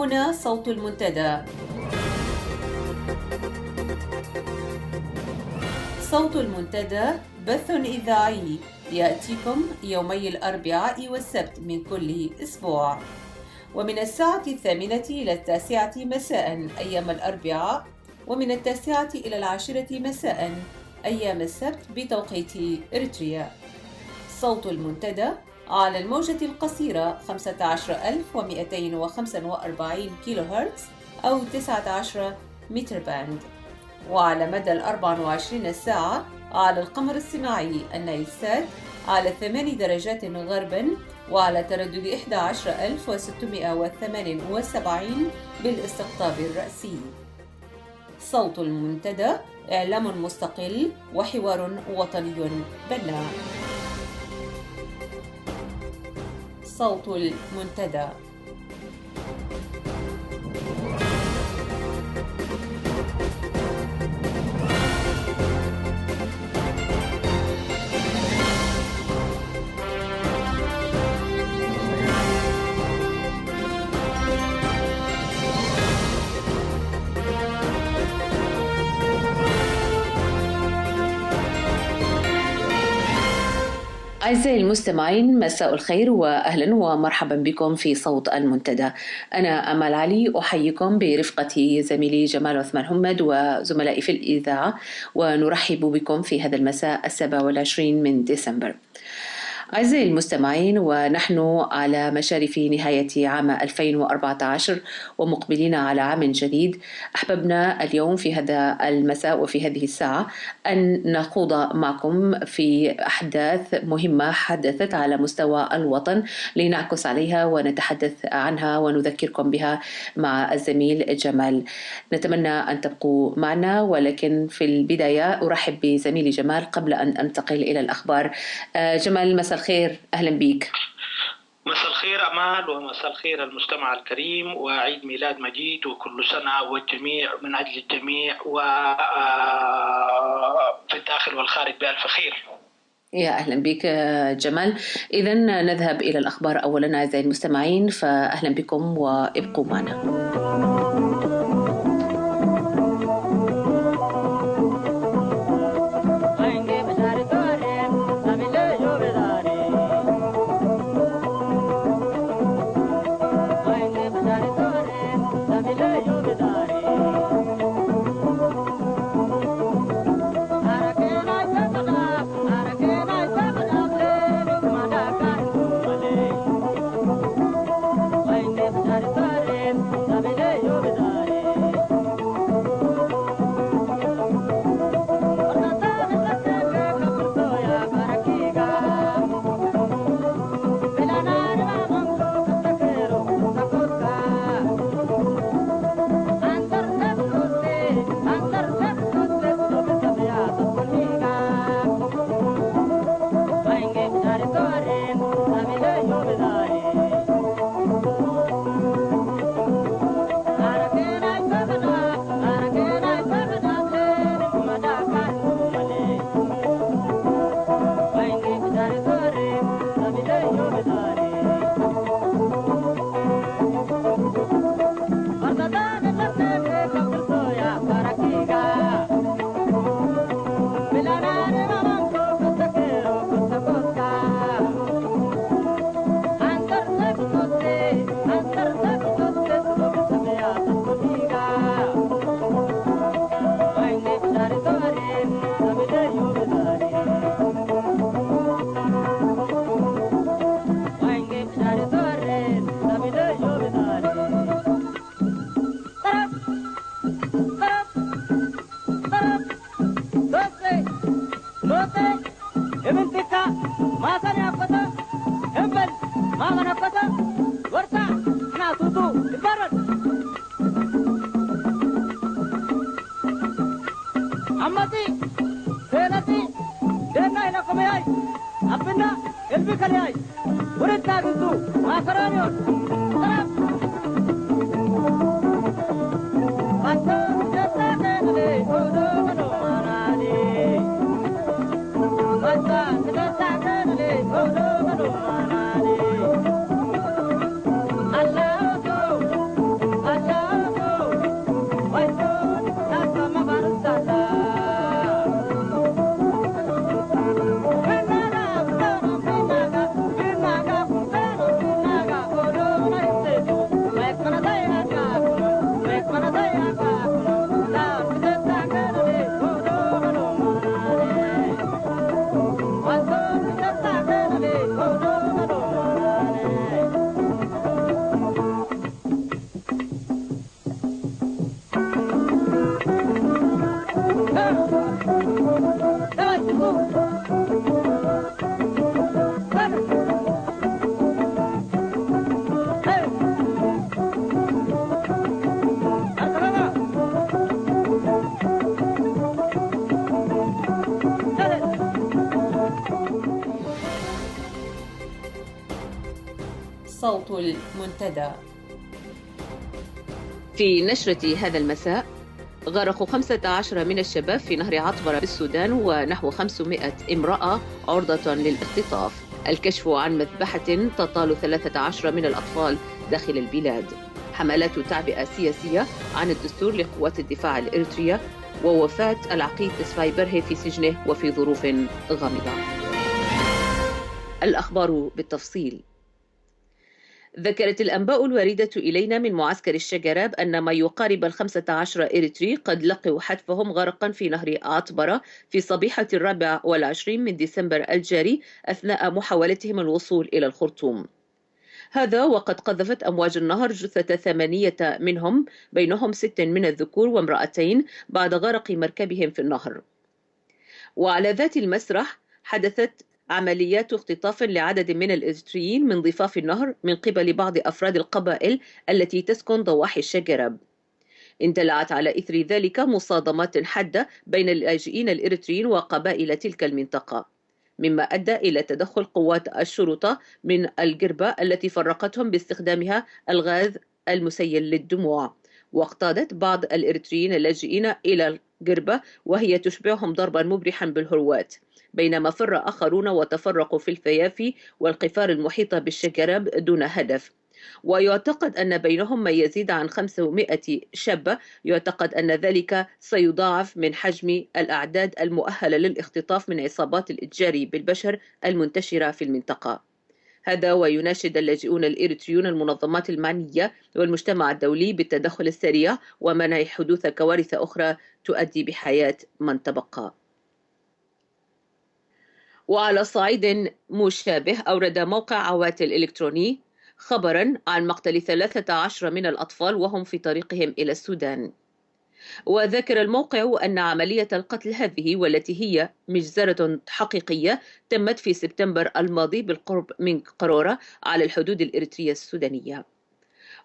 هنا صوت المنتدى. صوت المنتدى بث إذاعي يأتيكم يومي الأربعاء والسبت من كل أسبوع، ومن الساعة 8 إلى 9 مساء أيام الأربعاء، ومن 9 إلى 10 مساء أيام السبت بتوقيت إريتريا. صوت المنتدى على الموجة القصيرة 15245 كيلو هرتز أو 19 متر باند، وعلى مدى 24 ساعة على القمر الصناعي النايلسات على 8 درجات غرباً وعلى تردد 11678 بالاستقطاب الرأسي. صوت المنتدى إعلام مستقل وحوار وطني بناء. صوت المنتدى. أعزائي المستمعين، مساء الخير وأهلا ومرحبا بكم في صوت المنتدى. أنا أمال علي أحييكم برفقة زميلي جمال عثمان حمد وزملائي في الإذاعة، ونرحب بكم في هذا المساء 27 من ديسمبر. أعزائي المستمعين، ونحن على مشارف نهاية عام 2014 ومقبلين على عام جديد، أحببنا اليوم في هذا المساء وفي هذه الساعة أن نخوض معكم في أحداث مهمة حدثت على مستوى الوطن لنعكس عليها ونتحدث عنها ونذكركم بها مع الزميل جمال. نتمنى أن تبقوا معنا، ولكن في البداية أرحب بزميلي جمال قبل أن أنتقل إلى الأخبار. جمال، مساء الخير، أهلا بك. مساء الخير أمال، ومساء الخير المستمع الكريم، وعيد ميلاد مجيد، وكل سنة والجميع من أجل الجميع وفي الداخل والخارج بألف خير. يا أهلا بك جمال. إذن نذهب إلى الأخبار أولا أعزائي المستمعين، فأهلا بكم وابقوا معنا. صوت المنتدى. في نشرة هذا المساء: غرق 15 من الشباب في نهر عطبرة بالسودان، ونحو 500 امرأة عرضة للاختطاف. الكشف عن مذبحة تطال 13 من الأطفال داخل البلاد. حملات تعبئة سياسية عن الدستور لقوات الدفاع الإريترية، ووفاة العقيد تسفاي برهي في سجنه وفي ظروف غامضة. الأخبار بالتفصيل. ذكرت الأنباء الواردة إلينا من معسكر الشجراب أن ما يقارب 15 إريتري قد لقوا حتفهم غرقا في نهر عطبرة في صبيحة 24 من ديسمبر الجاري أثناء محاولتهم الوصول إلى الخرطوم. هذا وقد قذفت أمواج النهر جثة 8 منهم، بينهم 6 من الذكور وامرأتين، بعد غرق مركبهم في النهر. وعلى ذات المسرح حدثت عمليات اختطاف لعدد من الإريتريين من ضفاف النهر من قبل بعض أفراد القبائل التي تسكن ضواحي الشجراب. اندلعت على إثر ذلك مصادمات حادة بين اللاجئين الإريتريين وقبائل تلك المنطقة، مما أدى إلى تدخل قوات الشرطة من الجربة التي فرقتهم باستخدامها الغاز المسيل للدموع، واقتادت بعض الإريتريين اللاجئين إلى الجربة وهي تشبعهم ضربا مبرحا بالهروات، بينما فر آخرون وتفرقوا في الفيافي والقفار المحيطة بالشجراب دون هدف. ويعتقد أن بينهم ما يزيد عن 500 شابة، يعتقد أن ذلك سيضاعف من حجم الأعداد المؤهلة للاختطاف من عصابات الإتجار بالبشر المنتشرة في المنطقة. هذا ويناشد اللاجئون الإريتريون المنظمات المعنية والمجتمع الدولي بالتدخل السريع ومنع حدوث كوارث أخرى تؤدي بحياة من تبقى. وعلى صعيد مشابه، أورد موقع عوات الإلكتروني خبرا عن مقتل 13 من الأطفال وهم في طريقهم إلى السودان. وذكر الموقع أن عملية القتل هذه، والتي هي مجزرة حقيقية، تمت في سبتمبر الماضي بالقرب من قرورة على الحدود الإريترية السودانية.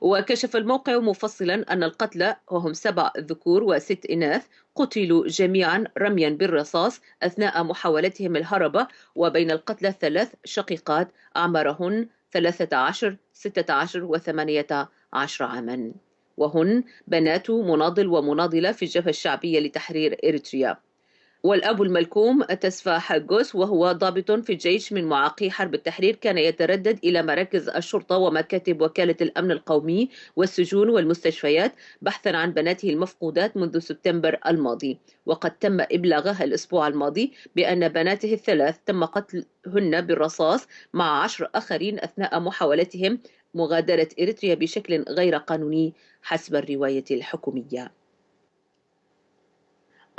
وكشف الموقع مفصلا أن القتلى، وهم 7 ذكور و6 إناث، قتلوا جميعا رميا بالرصاص أثناء محاولتهم الهرب، وبين القتلى 3 شقيقات أعمارهن 13 16 و18 عاما، وهن بنات مناضل ومناضلة في الجبهة الشعبية لتحرير إريتريا. والأب الملكوم تسفا حاجوس، وهو ضابط في الجيش من معاقي حرب التحرير، كان يتردد إلى مراكز الشرطة ومكاتب وكالة الأمن القومي والسجون والمستشفيات بحثا عن بناته المفقودات منذ سبتمبر الماضي. وقد تم إبلاغها الأسبوع الماضي بأن بناته الثلاث تم قتلهن بالرصاص مع 10 آخرين أثناء محاولتهم مغادرة إريتريا بشكل غير قانوني حسب الرواية الحكومية.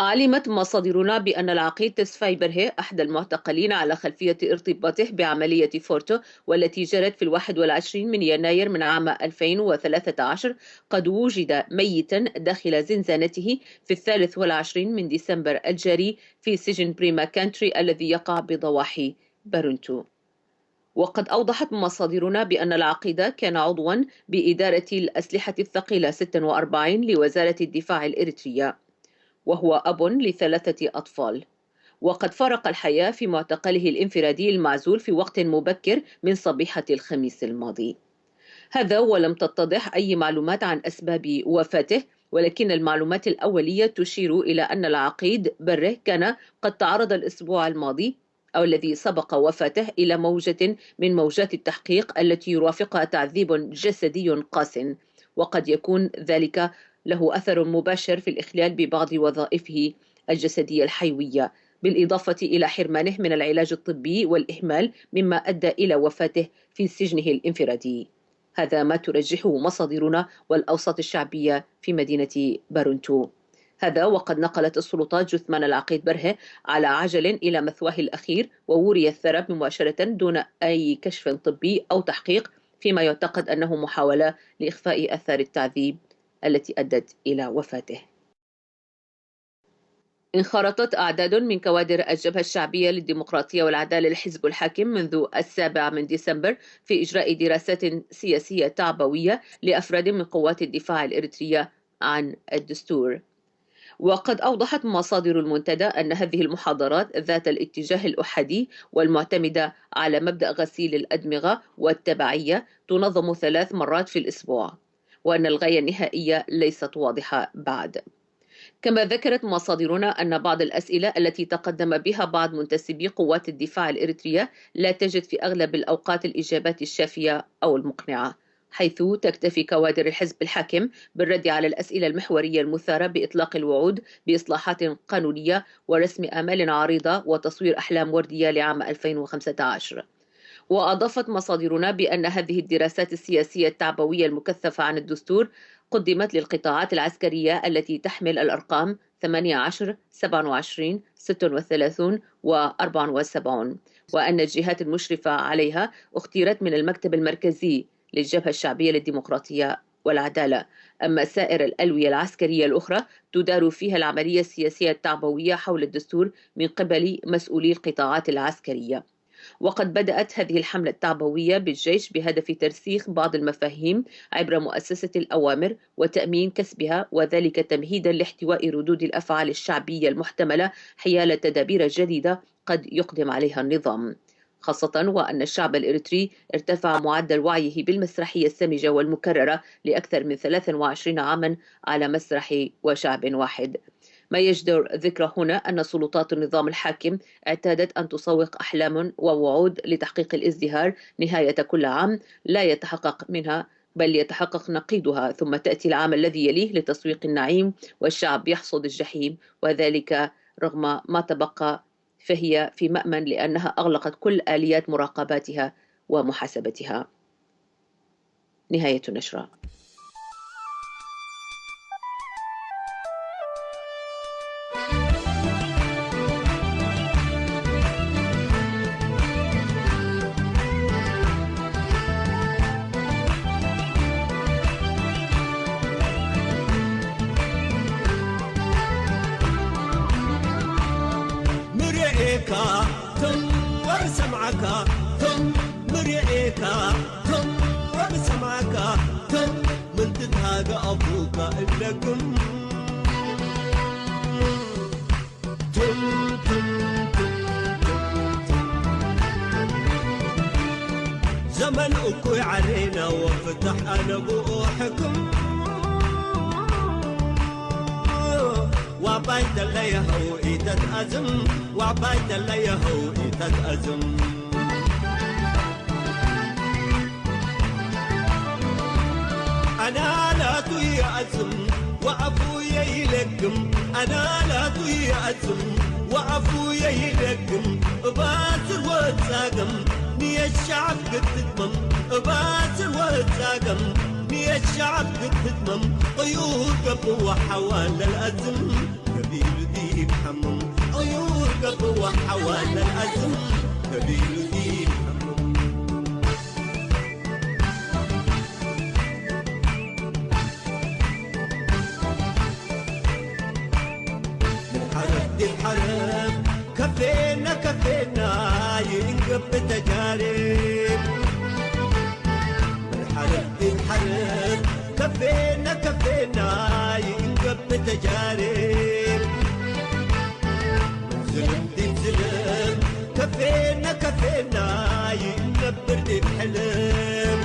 علمت مصادرنا بأن العقيد تسفاي برهي، أحد المعتقلين على خلفية ارتباطه بعملية فورتو والتي جرت في 21 من يناير من عام 2013، قد وجد ميتا داخل زنزانته في 23 من ديسمبر الجاري في سجن بريما كانتري الذي يقع بضواحي بارونتو. وقد أوضحت مصادرنا بأن العقيد كان عضوا بإدارة الأسلحة الثقيلة 46 لوزارة الدفاع الإريترية، وهو أب ل3 أطفال، وقد فارق الحياة في معتقله الانفرادي المعزول في وقت مبكر من صبيحة الخميس الماضي. هذا ولم تتضح أي معلومات عن أسباب وفاته، ولكن المعلومات الأولية تشير إلى أن العقيد بره كان قد تعرض الأسبوع الماضي أو الذي سبق وفاته إلى موجة من موجات التحقيق التي يرافقها تعذيب جسدي قاس، وقد يكون ذلك له أثر مباشر في الإخلال ببعض وظائفه الجسدية الحيوية، بالإضافة إلى حرمانه من العلاج الطبي والإهمال، مما أدى إلى وفاته في سجنه الانفرادي. هذا ما ترجحه مصادرنا والأوساط الشعبية في مدينة بارونتو. هذا وقد نقلت السلطات جثمان العقيد برهي على عجل إلى مثواه الأخير، ووري الثرى مباشرة دون أي كشف طبي أو تحقيق، فيما يعتقد أنه محاولة لإخفاء آثار التعذيب التي أدت إلى وفاته. انخرطت أعداد من كوادر الجبهة الشعبية للديمقراطية والعدالة للحزب الحاكم منذ 7 من ديسمبر في إجراء دراسات سياسية تعبوية لأفراد من قوات الدفاع الإريترية عن الدستور. وقد أوضحت مصادر المنتدى أن هذه المحاضرات ذات الاتجاه الأحادي والمعتمدة على مبدأ غسيل الأدمغة والتبعية تنظم 3 مرات في الأسبوع، وأن الغاية النهائية ليست واضحة بعد. كما ذكرت مصادرنا أن بعض الأسئلة التي تقدم بها بعض منتسبي قوات الدفاع الإريترية لا تجد في أغلب الأوقات الإجابات الشافية أو المقنعة، حيث تكتفي كوادر الحزب الحاكم بالرد على الأسئلة المحورية المثارة بإطلاق الوعود بإصلاحات قانونية ورسم آمال عريضة وتصوير أحلام وردية لعام 2015. وأضافت مصادرنا بأن هذه الدراسات السياسية التعبوية المكثفة عن الدستور قدمت للقطاعات العسكرية التي تحمل الأرقام 18 27 36 و 74، وأن الجهات المشرفة عليها اختيرت من المكتب المركزي للجبهة الشعبية للديمقراطية والعدالة، أما سائر الألوية العسكرية الأخرى تدار فيها العملية السياسية التعبوية حول الدستور من قبل مسؤولي القطاعات العسكرية. وقد بدأت هذه الحملة التعبوية بالجيش بهدف ترسيخ بعض المفاهيم عبر مؤسسة الأوامر وتأمين كسبها، وذلك تمهيدا لاحتواء ردود الأفعال الشعبية المحتملة حيال تدابير جديدة قد يقدم عليها النظام، خاصة وأن الشعب الإريتري ارتفع معدل وعيه بالمسرحية السمجة والمكررة لأكثر من 23 عاما على مسرح وشعب واحد. ما يجدر ذكر هنا أن سلطات النظام الحاكم اعتادت أن تسوق أحلام ووعود لتحقيق الازدهار نهاية كل عام لا يتحقق منها بل يتحقق نقيضها، ثم تأتي العام الذي يليه لتسويق النعيم والشعب يحصد الجحيم، وذلك رغم ما تبقى فهي في مأمن لأنها أغلقت كل آليات مراقباتها ومحاسبتها. نهاية النشرة. زمن أكوي علينا وفتح أنا بوحكم وعبايد اللي يهو إيدت أزم وعبايد اللي يهو إيدت أزم أنا لا توي أزم وأبويا يلقم أنا لا توي أزم وأبويا يلقم باسر وتساقم نية الشعب قد تتمم باسر وتساقم نية الشعب قد تتمم طيور قبوة حوالي الأزم قبيل ديب حمم طيور قبوة حوالي الأزم قبيل ديب حمم الحرب كفينا كفينا ينقب تجارب الحرب كفينا كفينا ينقب تجارب ظلم دي ظلم كفينا كفينا ينقبر دي بحلم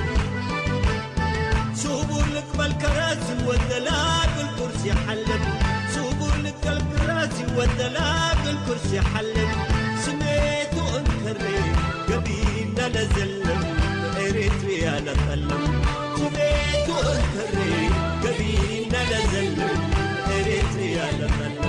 سوبوا لك بالكراسي والدلال بالكرسي حلم سوبوا لك الكراسي والدلال بالكرسي حلم سميت وانكري قبيلنا لزلم إريتريا لتألم سميت وانكري قبيلنا لزلم إريتريا لتألم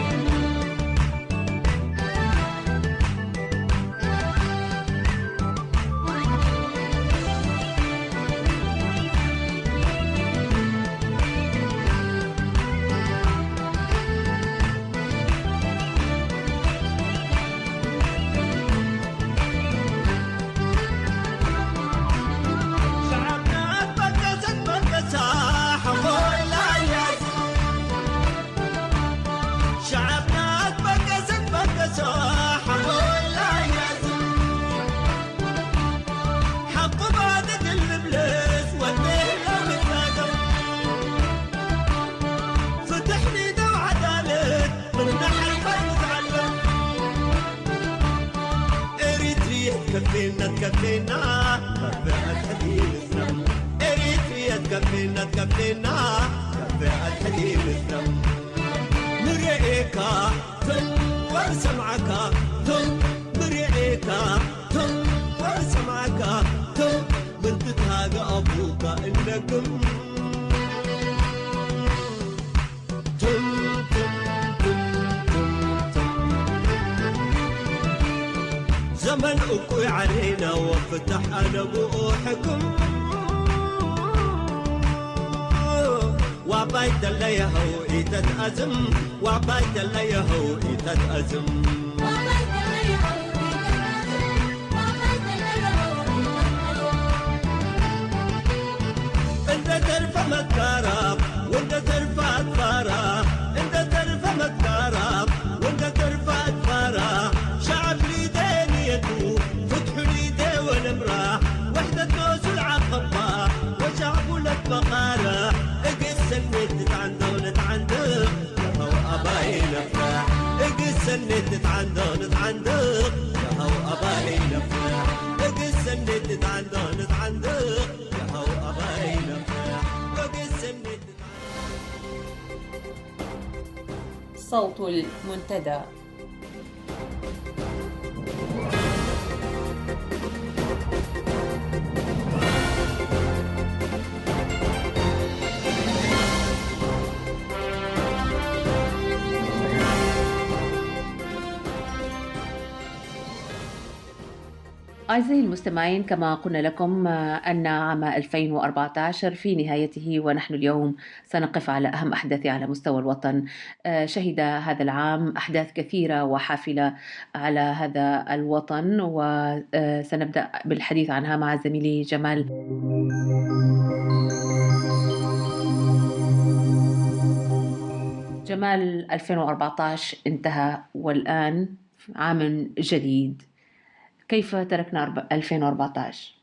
تكفينا تكفينا كفاءة الحديد الثم إريتريا تكفينا تكفينا كفاءة الحديد الثم مريئيكا ثم وسمعك ثم مريئيكا ثم وسمعك ثم من تتهاجى أبوك إنكم زمن أكوي علينا وفتح أنا بوحكم وعبايد اللي يهو إيتد أزم وعبايد اللي يهو إيتد أزم انت ترفع متكارب وانت ترفع أدفارة انت ترفع متكارب وانت ترفع أدفارة شعب ليدين يدو فتح ليدي ونمرة وحدة نوز العقبة وشعب لك بقارة اقس النت عندو عندك يا هو أباي نفرح اقس النت عندو عندك يا هو أباي نفرح اقس النت عندو عندك يا هو أباي نفرح اقس النت. صوت المنتدى. أعزائي المستمعين، كما قلنا لكم أن عام 2014 في نهايته، ونحن اليوم سنقف على أهم أحداث على مستوى الوطن. شهد هذا العام أحداث كثيرة وحافلة على هذا الوطن، وسنبدأ بالحديث عنها مع زميلي جمال. جمال، 2014 انتهى والآن عام جديد، كيف تركنا 2014؟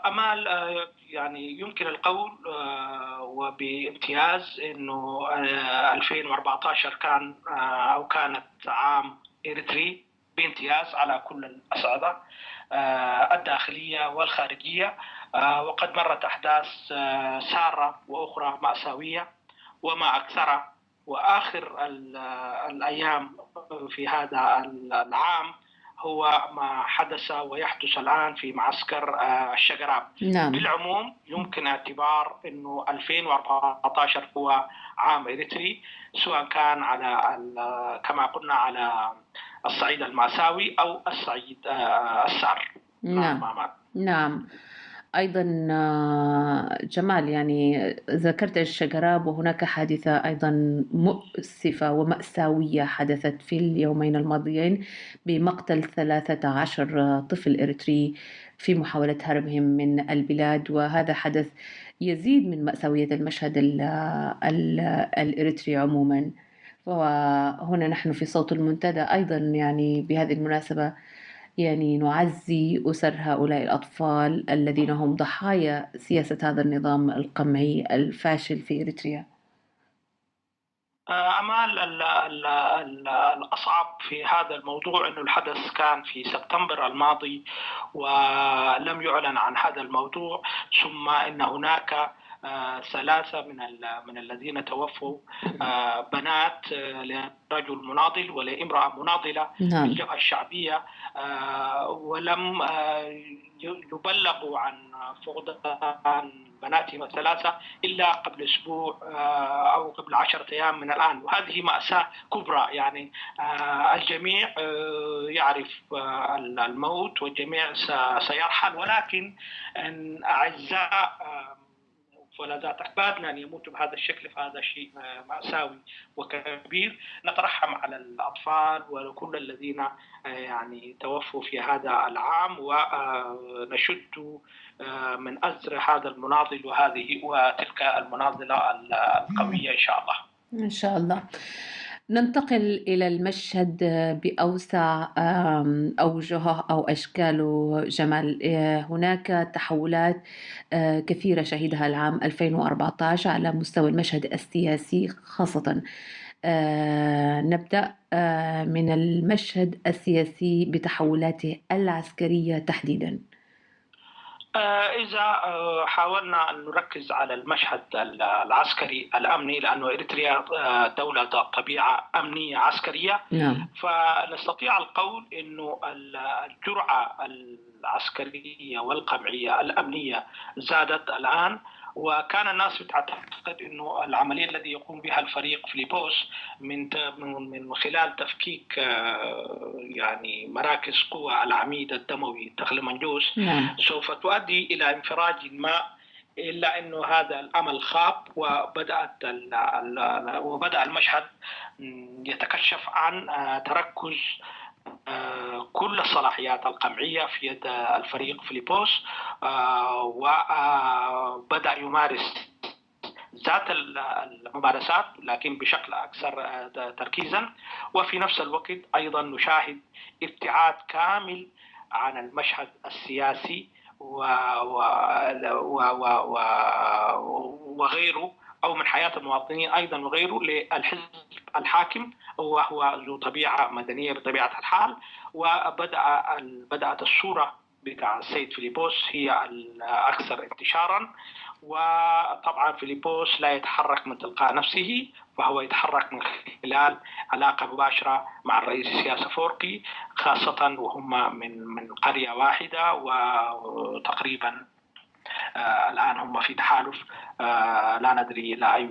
أمال، يعني يمكن القول وبامتياز أنه 2014 كان أو كانت عام إريتري بامتياز على كل الأصعدة الداخلية والخارجية، وقد مرت أحداث سارة وأخرى مأساوية وما أكثرها. وآخر الأيام في هذا العام هو ما حدث ويحدث الآن في معسكر الشقراب. نعم. بالعموم يمكن اعتبار أنه 2014 هو عام إريتري، سواء كان على كما قلنا على الصعيد المأساوي أو الصعيد السار. نعم. نعم. أيضا جمال، يعني ذكرت الشقراب، وهناك حادثة أيضا مؤسفة ومأساوية حدثت في اليومين الماضيين بمقتل 13 طفل إريتري في محاولة هربهم من البلاد، وهذا حدث يزيد من مأساوية المشهد الإريتري عموما. وهنا نحن في صوت المنتدى أيضا يعني بهذه المناسبة يعني نعزي أسر هؤلاء الأطفال الذين هم ضحايا سياسة هذا النظام القمعي الفاشل في إريتريا. أمال، الأصعب في هذا الموضوع أنه الحدث كان في سبتمبر الماضي ولم يعلن عن هذا الموضوع، ثم إن هناك 3 من الذين توفوا بنات لرجل مناضل ولامرأة مناضلة في الجبهة الشعبية، ولم يبلغوا عن فقدان بناتهم 3 إلا قبل أسبوع أو قبل 10 أيام من الآن. وهذه مأساة كبرى، يعني الجميع يعرف الموت والجميع سيرحل، ولكن أعزاء ولذات أحبابنا أن يموتوا بهذا الشكل، فهذا شيء مأساوي وكبير. نترحم على الأطفال وكل الذين يعني توفوا في هذا العام، ونشد من أزر هذا المناضل وتلك المناضلة القوية إن شاء الله. إن شاء الله. ننتقل إلى المشهد بأوسع أوجهه أو أشكاله. جمال، هناك تحولات كثيرة شهدها العام 2014 على مستوى المشهد السياسي خاصة. نبدأ من المشهد السياسي بتحولاته العسكرية تحديداً. إذا حاولنا أن نركز على المشهد العسكري الأمني، لأنه إريتريا دولة ذات طبيعة أمنية عسكرية، نعم. فنستطيع القول أنه الجرعة العسكرية والقمعية الأمنية زادت الآن، وكان الناس تعتقد أنه العملية التي يقوم بها الفريق فيليبوس من خلال تفكيك يعني مراكز قوى العميد الدموي تخلمنجوس نعم. سوف تؤدي إلى انفراج ما، إلا أنه هذا الأمل خاب، وبدأ المشهد يتكشف عن تركز كل الصلاحيات القمعية في يد الفريق فيليبوس، وبدأ يمارس ذات الممارسات لكن بشكل أكثر تركيزا. وفي نفس الوقت أيضا نشاهد ابتعاد كامل عن المشهد السياسي وغيره، أو من حياة المواطنين أيضا وغيره، للحزب الحاكم، وهو ذو طبيعة مدنية بطبيعة الحال. وبدأت الصورة بتاع السيد فيليبوس هي الأكثر انتشارا. وطبعا فيليبوس لا يتحرك من تلقاء نفسه، فهو يتحرك من خلال علاقة مباشرة مع الرئيس إسياس أفورقي، خاصة وهم من قرية واحدة، وتقريبا الآن هم في تحالف لا ندري إلى أي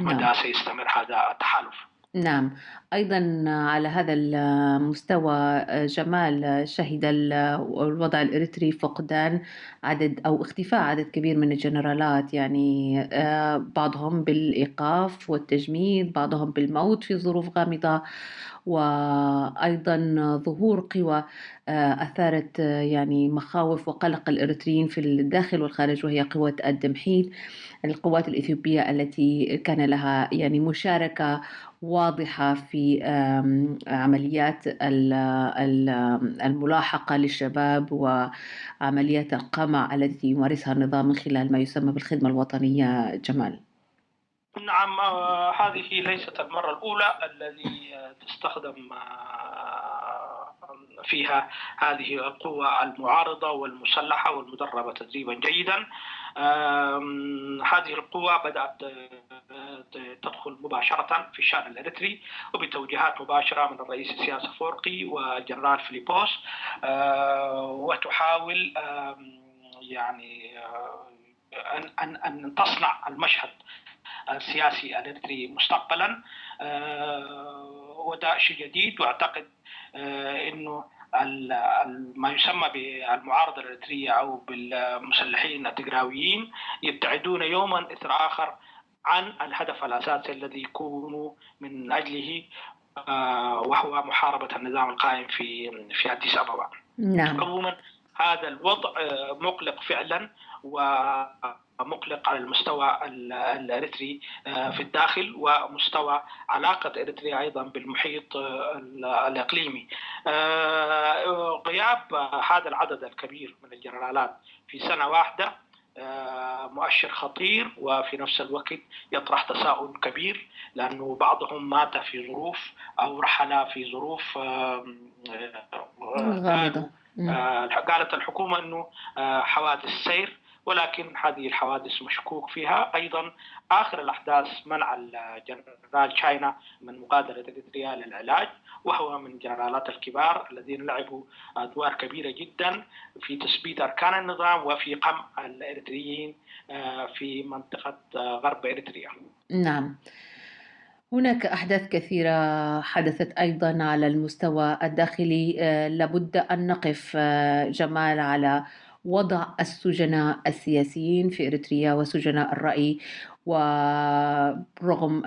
مدى سيستمر هذا التحالف. نعم. أيضا على هذا المستوى جمال، شهد الوضع الإريتري فقدان عدد أو اختفاء عدد كبير من الجنرالات، يعني بعضهم بالإيقاف والتجميد، بعضهم بالموت في ظروف غامضة، وأيضا ظهور قوى أثارت يعني مخاوف وقلق الإريتريين في الداخل والخارج، وهي قوة الدمحيل، القوات الإثيوبية التي كان لها يعني مشاركة واضحة في عمليات الملاحقة للشباب وعمليات القمع التي يمارسها النظام من خلال ما يسمى بالخدمة الوطنية. جمال. نعم، هذه ليست المرة الأولى التي تستخدم فيها هذه القوى المعارضة والمسلحة والمدربة تدريبا جيدا. هذه القوى بدأت تدخل مباشرة في الشأن الإريتري وبتوجيهات مباشرة من الرئيس إسياس أفورقي والجنرال فيليبوس، وتحاول يعني أن تصنع المشهد السياسي الإريتري مستقبلا، وده شيء جديد. واعتقد انه ما يسمى بالمعارضة الإريترية أو بالمسلحين التجراويين يبتعدون يوما إثر آخر عن الهدف الأساسي الذي يكونوا من أجله، وهو محاربة النظام القائم في أديس أبابا. نعم. عموما هذا الوضع مقلق فعلا، ومقلق على المستوى الإريتري في الداخل، ومستوى علاقة إريتريا أيضا بالمحيط الإقليمي. غياب هذا العدد الكبير من الجنرالات في سنة واحدة مؤشر خطير، وفي نفس الوقت يطرح تساؤل كبير، لأنه بعضهم مات في ظروف أو رحل في ظروف غامضة. قالت الحكومة أنه حوادث سير، ولكن هذه الحوادث مشكوك فيها. أيضا آخر الأحداث منع الجنرال تشاينا من مغادرة إريتريا للعلاج، وهو من الجنرالات الكبار الذين لعبوا أدوار كبيرة جدا في تثبيت أركان النظام وفي قمع الإريتريين في منطقة غرب إريتريا. نعم. هناك أحداث كثيرة حدثت أيضا على المستوى الداخلي. لابد أن نقف جمال على وضع السجناء السياسيين في إريتريا وسجناء الرأي، ورغم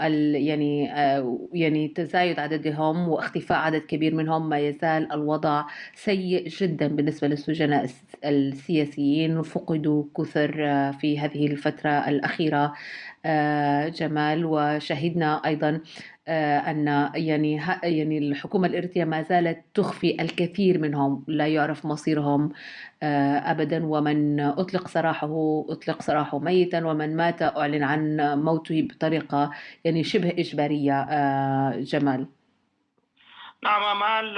يعني تزايد عددهم واختفاء عدد كبير منهم، ما يزال الوضع سيء جدا بالنسبة للسجناء السياسيين، فقدوا كثر في هذه الفترة الأخيرة. جمال، وشهدنا أيضا أن يعني الحكومة الإريترية ما زالت تخفي الكثير منهم، لا يعرف مصيرهم أبدا، ومن أطلق سراحه ميتا، ومن مات أعلن عنه عن موته بطريقة يعني شبه إجبارية. جمال. نعم آمال،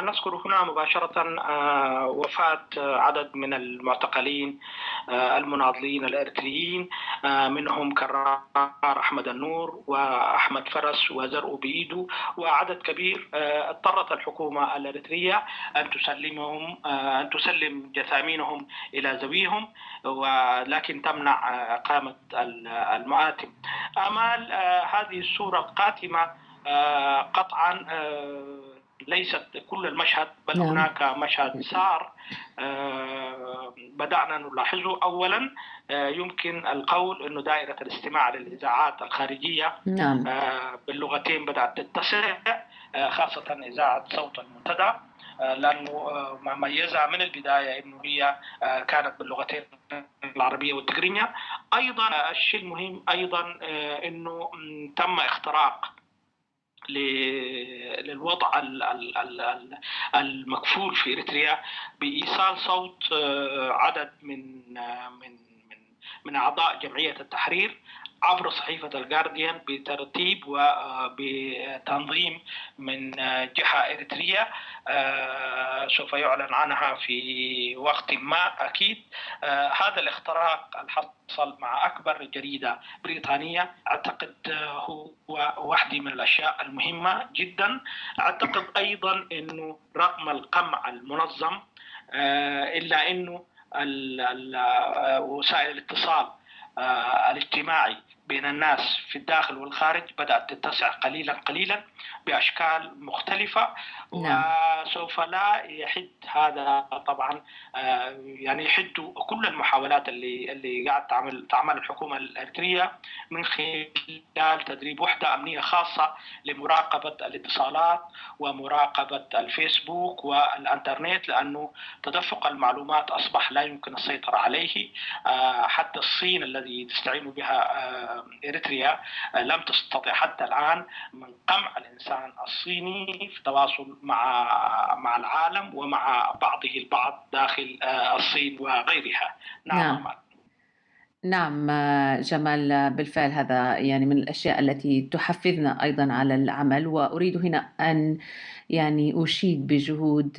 نذكر هنا مباشرة وفاة عدد من المعتقلين المناضلين الإريتريين، منهم كرار أحمد النور وأحمد فرس وزرء بيدو، وعدد كبير اضطرت الحكومة الإريترية أن تسلم جثامينهم إلى ذويهم، ولكن تمنع إقامة المآتم. آمال، هذه الصورة القاتمة قطعا ليست كل المشهد، بل هناك مشهد سار بدأنا نلاحظه. أولا يمكن القول أن دائرة الاستماع للإذاعات الخارجية باللغتين بدأت تتسع، خاصة إذاعة صوت المنتدى، لأنه ما ميزها من البداية أنه هي كانت باللغتين العربية والتقرينية. أيضا الشيء المهم أيضا أنه تم اختراق للوضع المكفول في إريتريا بإيصال صوت عدد من أعضاء جمعية التحرير عبر صحيفة الجارديان بترتيب وبتنظيم من جهة إريترية سوف يعلن عنها في وقت ما أكيد. هذا الاختراق الحصل مع أكبر جريدة بريطانية، أعتقد هو واحدة من الأشياء المهمة جدا. أعتقد أيضا أنه رغم القمع المنظم إلا أنه وسائل الاتصال الاجتماعي بين الناس في الداخل والخارج بدأت تتسع قليلا قليلا بأشكال مختلفة. وسوف لا يحد هذا طبعا، يعني يحد كل المحاولات اللي قاعد تعمل الحكومة الإريترية من خلال تدريب وحدة أمنية خاصة لمراقبة الاتصالات ومراقبة الفيسبوك والإنترنت، لأنه تدفق المعلومات أصبح لا يمكن السيطرة عليه. حتى الصين الذي تستعين بها إريتريا لم تستطع حتى الآن من قمع الإنسان الصيني في التواصل مع العالم ومع بعضه البعض داخل الصين وغيرها. نعم جمال، بالفعل هذا يعني من الأشياء التي تحفزنا أيضا على العمل. وأريد هنا أن يعني أشيد بجهود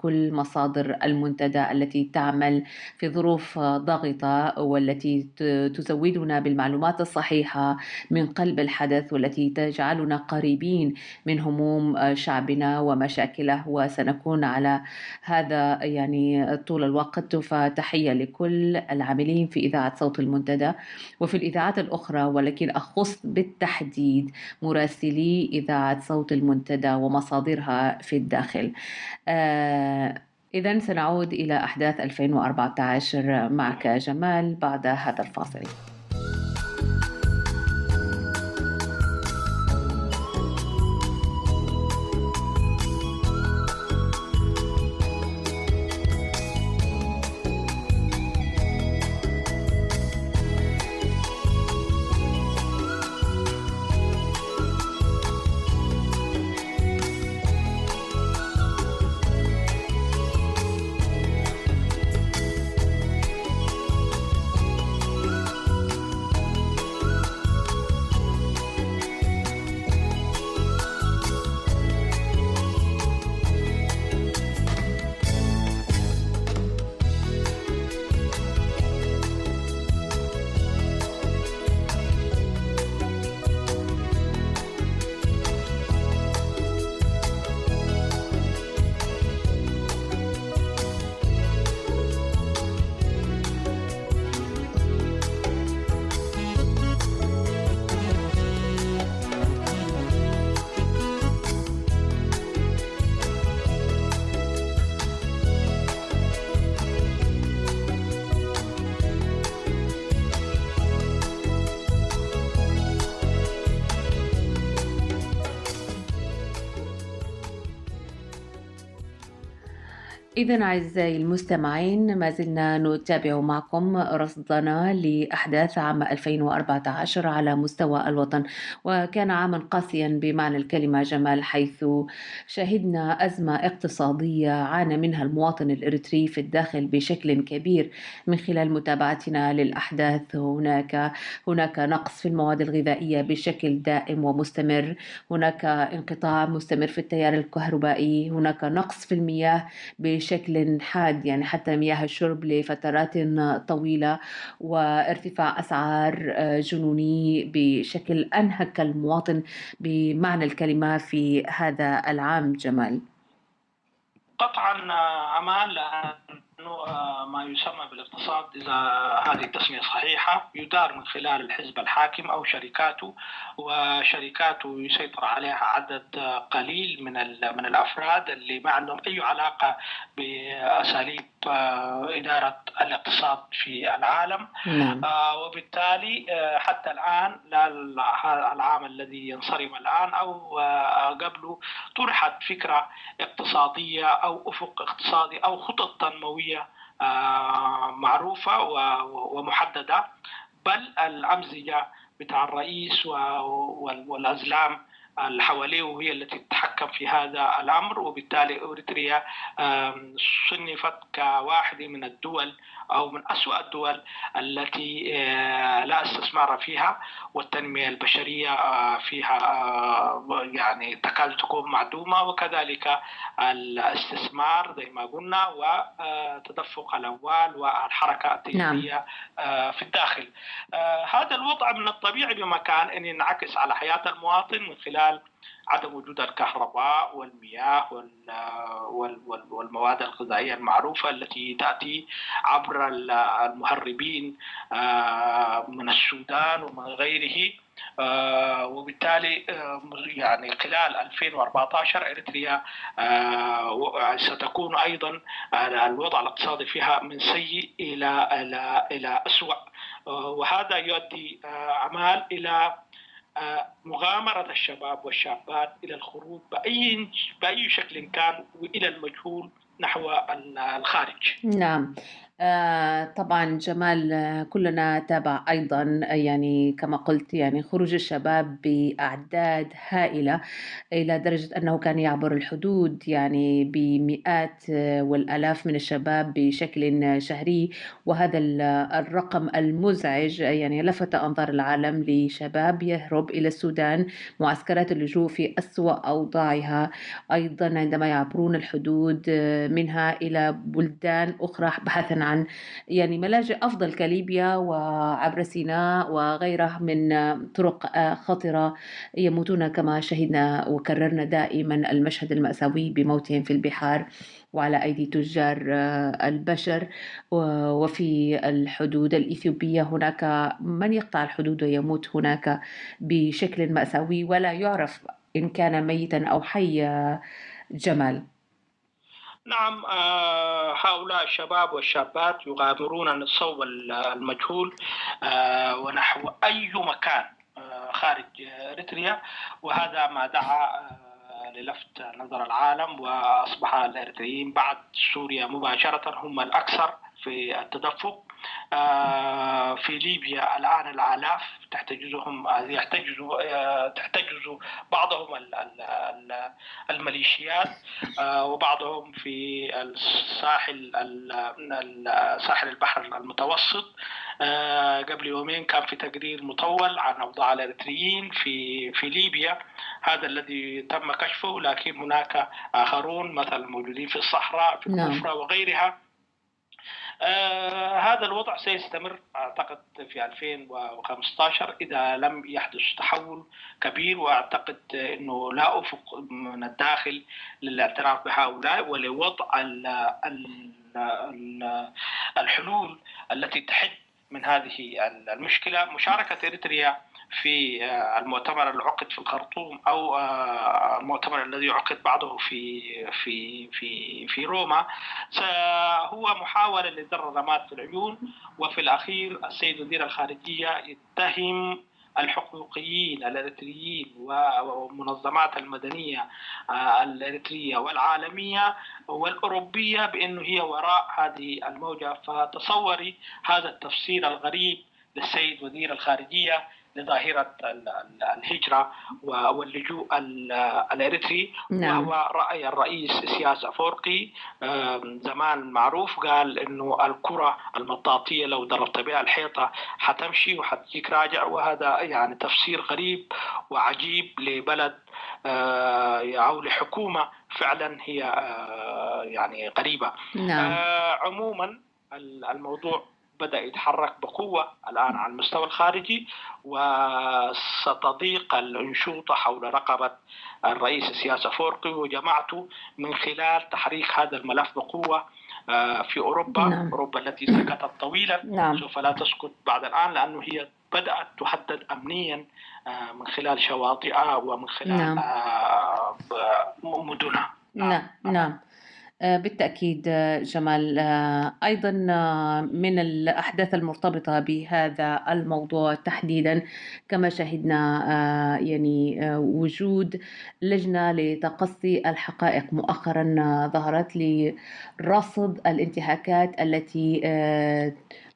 كل مصادر المنتدى التي تعمل في ظروف ضاغطة، والتي تزودنا بالمعلومات الصحيحة من قلب الحدث، والتي تجعلنا قريبين من هموم شعبنا ومشاكله. وسنكون على هذا يعني طول الوقت. فتحية لكل العاملين في إذاعة صوت المنتدى وفي الإذاعات الأخرى، ولكن أخص بالتحديد مراسلي إذاعة صوت المنتدى ومصادرها في الداخل. إذن سنعود إلى أحداث 2014 معك جمال بعد هذا الفاصل. إذا أعزائي المستمعين ما زلنا نتابع معكم رصدنا لأحداث عام 2014 على مستوى الوطن، وكان عاما قاسيا بمعنى الكلمة جمال، حيث شهدنا أزمة اقتصادية عانى منها المواطن الإريتري في الداخل بشكل كبير. من خلال متابعتنا للأحداث هناك نقص في المواد الغذائية بشكل دائم ومستمر، هناك انقطاع مستمر في التيار الكهربائي، هناك نقص في المياه بشكل حاد، يعني حتى مياه الشرب لفترات طويلة، وارتفاع أسعار جنوني بشكل أنهك المواطن بمعنى الكلمة في هذا العام جمال. قطعا أمال، لأنه ما يسمى بالاقتصاد، إذا هذه التسمية صحيحة، يدار من خلال الحزب الحاكم أو شركاته، وشركاته يسيطر عليها عدد قليل من الأفراد اللي ما عندهم أي علاقة بأساليب إدارة الاقتصاد في العالم. نعم. وبالتالي حتى الآن، لا العام الذي ينصرم الآن أو قبله، طرحت فكرة اقتصادية أو أفق اقتصادي أو خطط تنموية معروفة ومحددة، بل الأمزجة بتاع الرئيس والأزلام اللي حواليه وهي التي تتحكم في هذا الأمر. وبالتالي أوريتريا صنفت كواحدة من الدول أو من أسوأ الدول التي لا استثمار فيها، والتنمية البشرية فيها يعني تكاد تكون معدومة، وكذلك الاستثمار زي ما قلنا، وتدفق الأموال والحركة التجارية في الداخل. هذا الوضع من الطبيعي بمكان أن ينعكس على حياة المواطن من خلال عدم وجود الكهرباء والمياه والمواد الغذائية المعروفة التي تأتي عبر المهربين من السودان ومن غيره. وبالتالي يعني خلال 2014 إريتريا ستكون أيضا الوضع الاقتصادي فيها من سيء إلى أسوأ، وهذا يؤدي أمال إلى مغامرة الشباب والشابات إلى الخروج بأي شكل كان وإلى المجهول نحو الخارج. نعم. طبعا جمال، كلنا تابع أيضا يعني كما قلت يعني خروج الشباب بأعداد هائلة، إلى درجة أنه كان يعبر الحدود يعني بمئات والآلاف من الشباب بشكل شهري. وهذا الرقم المزعج يعني لفت أنظار العالم لشباب يهرب إلى السودان، معسكرات اللجوء في أسوأ أوضاعها، أيضا عندما يعبرون الحدود منها إلى بلدان أخرى بحثا عن يعني ملاجئ أفضل كليبيا وعبر سيناء وغيرها من طرق خطرة، يموتون كما شهدنا وكررنا دائما المشهد المأساوي بموتهم في البحار وعلى أيدي تجار البشر. وفي الحدود الإثيوبية هناك من يقطع الحدود ويموت هناك بشكل مأساوي ولا يعرف إن كان ميتا أو حيا جمال. نعم، هؤلاء الشباب والشابات يغامرون الصوب المجهول ونحو أي مكان خارج إريتريا، وهذا ما دعا للفت نظر العالم، وأصبح الإريتريين بعد سوريا مباشرة هم الأكثر في التدفق. في ليبيا الآن الآلاف تحتجز بعضهم الميليشيات، وبعضهم في ساحل البحر المتوسط. قبل يومين كان في تقرير مطول عن أوضاع الإريتريين في ليبيا، هذا الذي تم كشفه، لكن هناك آخرون مثلا موجودين في الصحراء في الكفرة وغيرها. هذا الوضع سيستمر أعتقد في 2015 إذا لم يحدث تحول كبير، وأعتقد أنه لا أفق من الداخل للاعتراف بهؤلاء ولوضع الحلول التي تحد من هذه المشكلة. مشاركة إريتريا في المؤتمر العقد في الخرطوم أو المؤتمر الذي عقد بعده في روما هو محاولة لزر الرماد في العيون. وفي الأخير السيد وزير الخارجية يتهم الحقوقيين الإريتريين والمنظمات المدنية الإريترية والعالمية والأوروبية بأنه هي وراء هذه الموجة. فتصوري هذا التفسير الغريب للسيد وزير الخارجية لظاهرة الهجرة واللجوء الإريتري. نعم. وهو رأي الرئيس إسياس أفورقي زمان معروف، قال إنه الكرة المطاطية لو ضربت بها الحيطة حتمشي وحتجيك راجع. وهذا يعني تفسير غريب وعجيب لبلد أو لحكومة فعلا هي يعني غريبة. نعم. عموما الموضوع بدأ يتحرك بقوة الآن على المستوى الخارجي، وستضيق الأنشوطة حول رقبة الرئيس إسياس أفورقي وجماعته من خلال تحريك هذا الملف بقوة في أوروبا. نعم. أوروبا التي سكتت طويلا نعم. سوف لا تسكت بعد الآن، لأنه هي بدأت تهدد أمنيا من خلال شواطئها ومن خلال نعم. مدنها. نعم. نعم. بالتأكيد جمال. أيضا من الأحداث المرتبطة بهذا الموضوع تحديدا كما شهدنا يعني وجود لجنة لتقصي الحقائق مؤخرا ظهرت لرصد الانتهاكات التي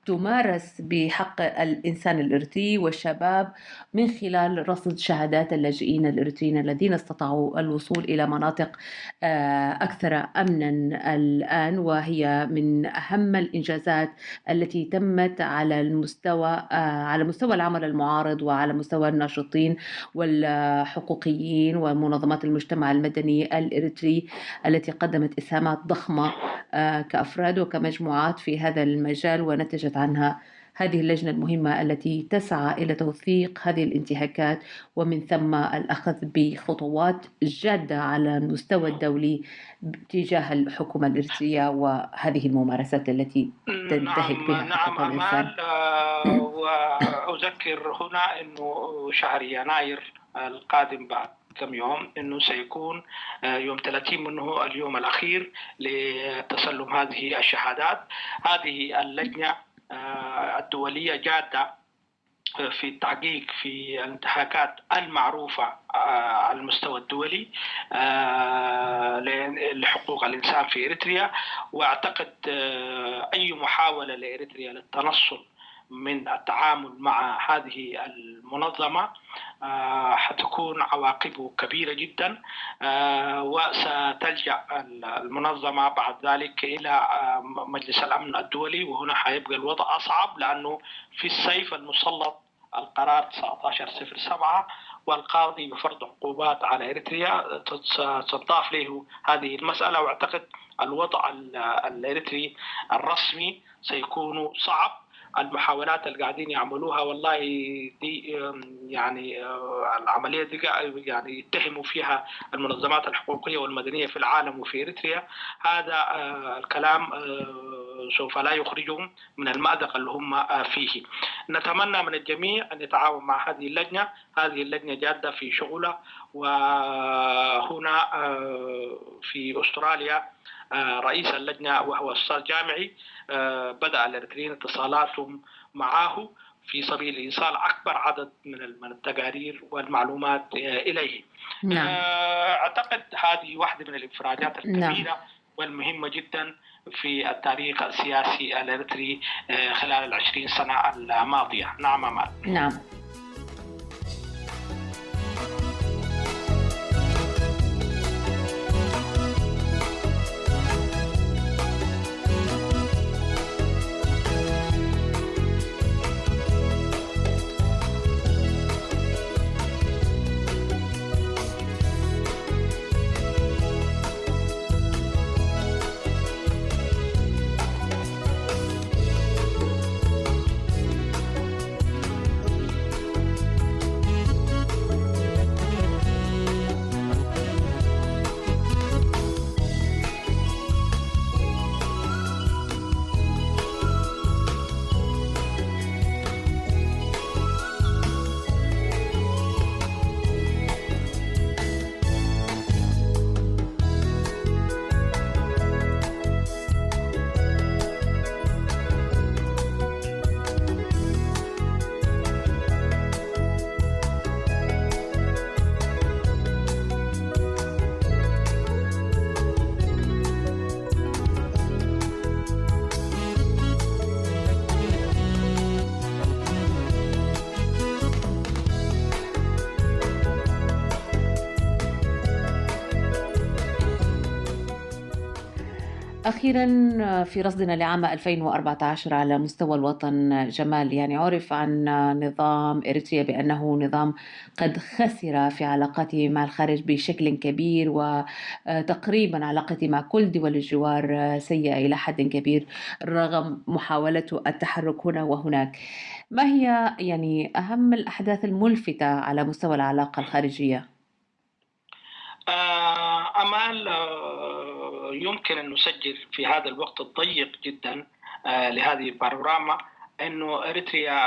تمارس بحق الإنسان الإريتري والشباب من خلال رصد شهادات اللاجئين الإريتريين الذين استطاعوا الوصول إلى مناطق أكثر أمنا الآن، وهي من أهم الإنجازات التي تمت على مستوى العمل المعارض وعلى مستوى الناشطين والحقوقيين ومنظمات المجتمع المدني الإريتري التي قدمت إسهامات ضخمة كأفراد وكمجموعات في هذا المجال، ونتجت عنها هذه اللجنة المهمة التي تسعى إلى توثيق هذه الانتهاكات ومن ثم الأخذ بخطوات جادة على المستوى الدولي تجاه الحكومة الإريترية وهذه الممارسات التي تنتهك بها حقوق الإنسان. وأذكر هنا أنه شهر يناير القادم بعد كم يوم أنه سيكون يوم 30 منه اليوم الأخير لتسلم هذه الشهادات. هذه اللجنة الدولية جادة في التحقيق في الانتهاكات المعروفة على المستوى الدولي لحقوق الإنسان في إريتريا. وأعتقد أي محاولة لإريتريا للتنصل من التعامل مع هذه المنظمة حتكون عواقبه كبيرة جدا، وستلجأ المنظمة بعد ذلك إلى مجلس الأمن الدولي، وهنا حيبقى الوضع أصعب لأنه في الصيف المسلط القرار 1907 والقاضي بفرض عقوبات على إريتريا تضاف له هذه المسألة. وأعتقد الوضع الإريتري الرسمي سيكون صعب. المحاولات اللي قاعدين يعملوها والله دي يعني العملية دي يعني يتهموا فيها المنظمات الحقوقية والمدنية في العالم وفي إريتريا. هذا الكلام سوف لا يخرجهم من المأزق اللي هم فيه. نتمنى من الجميع أن يتعاون مع هذه اللجنة. هذه اللجنة جادة في شغلها. وهنا في أستراليا رئيس اللجنة وهو أستاذ جامعي بدأ الإريتريين اتصالاتهم معه في سبيل إيصال أكبر عدد من التقارير والمعلومات إليه. نعم. أعتقد هذه واحدة من الإنفراجات الكبيرة نعم. والمهمة جدا في التاريخ السياسي الإريتري خلال 20 سنة الماضية. نعم أمال. نعم. أخيرا، في رصدنا لعام 2014 على مستوى الوطن جمال، يعني عرف عن نظام إريتريا بأنه نظام قد خسر في علاقاته مع الخارج بشكل كبير، وتقريبا علاقته مع كل دول الجوار سيئة إلى حد كبير رغم محاولته التحرك هنا وهناك. ما هي يعني أهم الأحداث الملفتة على مستوى العلاقة الخارجية؟ أمال، يمكن أن نسجل في هذا الوقت الضيق جدا لهذه البانوراما أنه إريتريا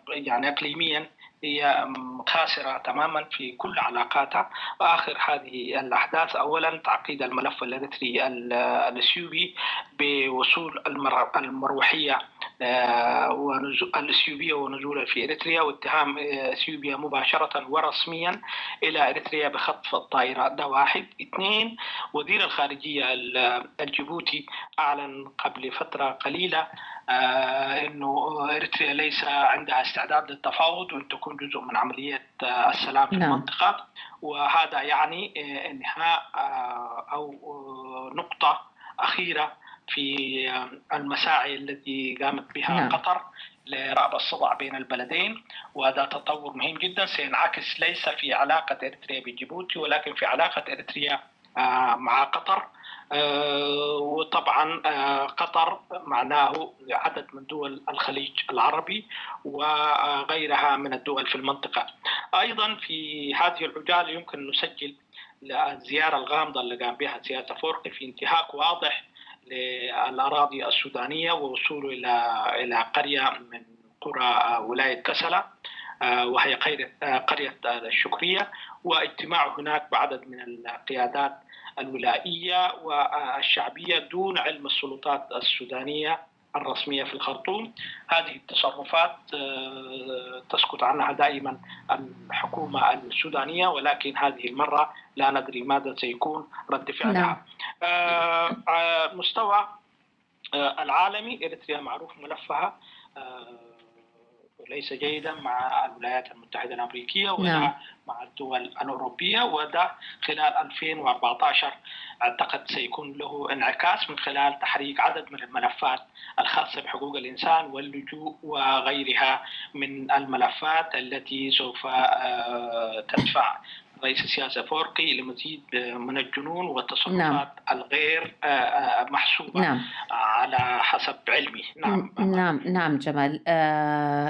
يعني إقليميا هي خاسرة تماما في كل علاقاتها. وآخر هذه الأحداث أولا تعقيد الملف الإريتري الإثيوبي بوصول المروحية الإثيوبية ونزولها في إريتريا، واتهام إثيوبيا مباشرة ورسميا إلى إريتريا بخطف الطائرة. ده واحد. اثنين، وزير الخارجية الجيبوتي أعلن قبل فترة قليلة أنه إريتريا ليس عندها استعداد للتفاوض وأن تكون جزء من عملية السلام في المنطقة. وهذا يعني انهاء أو نقطة أخيرة في المساعي التي قامت بها قطر لرأب الصدع بين البلدين. وهذا تطور مهم جدا سينعكس ليس في علاقة إريتريا بجيبوتي ولكن في علاقة إريتريا مع قطر. وطبعا قطر معناه عدد من دول الخليج العربي وغيرها من الدول في المنطقة. أيضا في هذه العجالة يمكن نسجل الزيارة الغامضة اللي قام بها سياسة أفورقي في انتهاك واضح للأراضي السودانية ووصوله إلى قرية من قرى ولاية كسلة وهي قرية الشكرية، واجتماع هناك بعدد من القيادات الولائية والشعبية دون علم السلطات السودانية الرسمية في الخرطوم. هذه التصرفات تسكت عنها دائما الحكومة السودانية، ولكن هذه المرة لا ندري ماذا سيكون رد فعلها. مستوى العالمي إريتريا معروف ملفها ليس جيدا مع الولايات المتحدة الأمريكية ولا مع الدول الأوروبية، وده خلال 2014 أعتقد سيكون له انعكاس من خلال تحريك عدد من الملفات الخاصة بحقوق الإنسان واللجوء وغيرها من الملفات التي سوف تدفع رئيس السياسة أفورقي لمزيد من الجنون والتصرفات الغير محسوبة على حسب علمي. نعم جمال.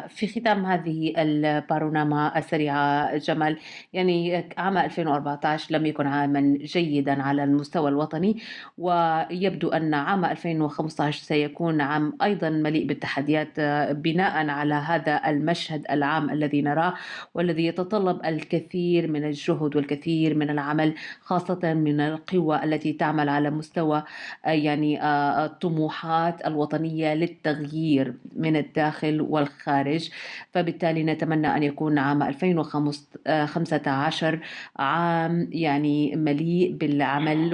في ختام هذه البانوراما السريعة جمال، يعني عام 2014 لم يكن عاما جيدا على المستوى الوطني، ويبدو أن عام 2015 سيكون عام أيضا مليء بالتحديات بناء على هذا المشهد العام الذي نراه والذي يتطلب الكثير من الجهد والكثير من العمل، خاصة من القوى التي تعمل على مستوى يعني الطموحات الوطنية للتغيير من الداخل والخارج. فبالتالي نتمنى أن يكون عام 2015 عام يعني مليء بالعمل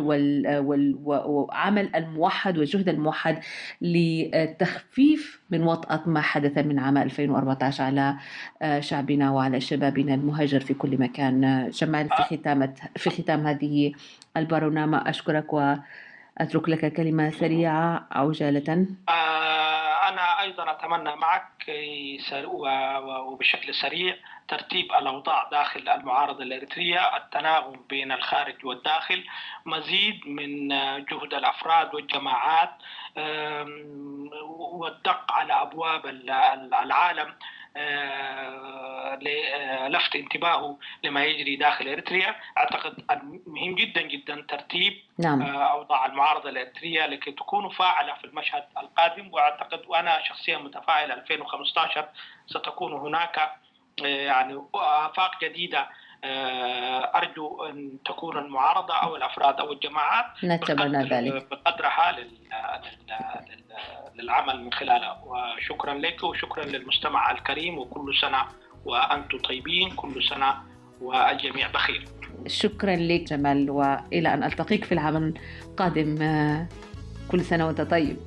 والعمل الموحد والجهد الموحد لتخفيف من وطأة ما حدث من عام 2014 على شعبنا وعلى شبابنا المهاجر في كل مكان. جمال، في ختام هذه البانوراما أشكرك وأترك لك كلمة سريعة عجالة. أنا أيضا أتمنى معك وبشكل سريع ترتيب الأوضاع داخل المعارضة الإريترية، التناغم بين الخارج والداخل، مزيد من جهد الأفراد والجماعات والدق على أبواب العالم للفت انتباهه لما يجري داخل إريتريا. أعتقد مهم جدا جدا ترتيب أوضاع المعارضة الإريترية لكي تكون فاعلة في المشهد القادم. وأعتقد وأنا شخصيا متفائل 2015 ستكون هناك يعني آفاق جديدة. أرجو أن تكون المعارضة أو الأفراد أو الجماعات بقدرها للعمل من خلالها. وشكرا لك وشكرا للمستمع الكريم، وكل سنة وأنتم طيبين، كل سنة والجميع بخير. شكرا لك جمال، وإلى أن ألتقيك في العام القادم. كل سنة وأنت طيب.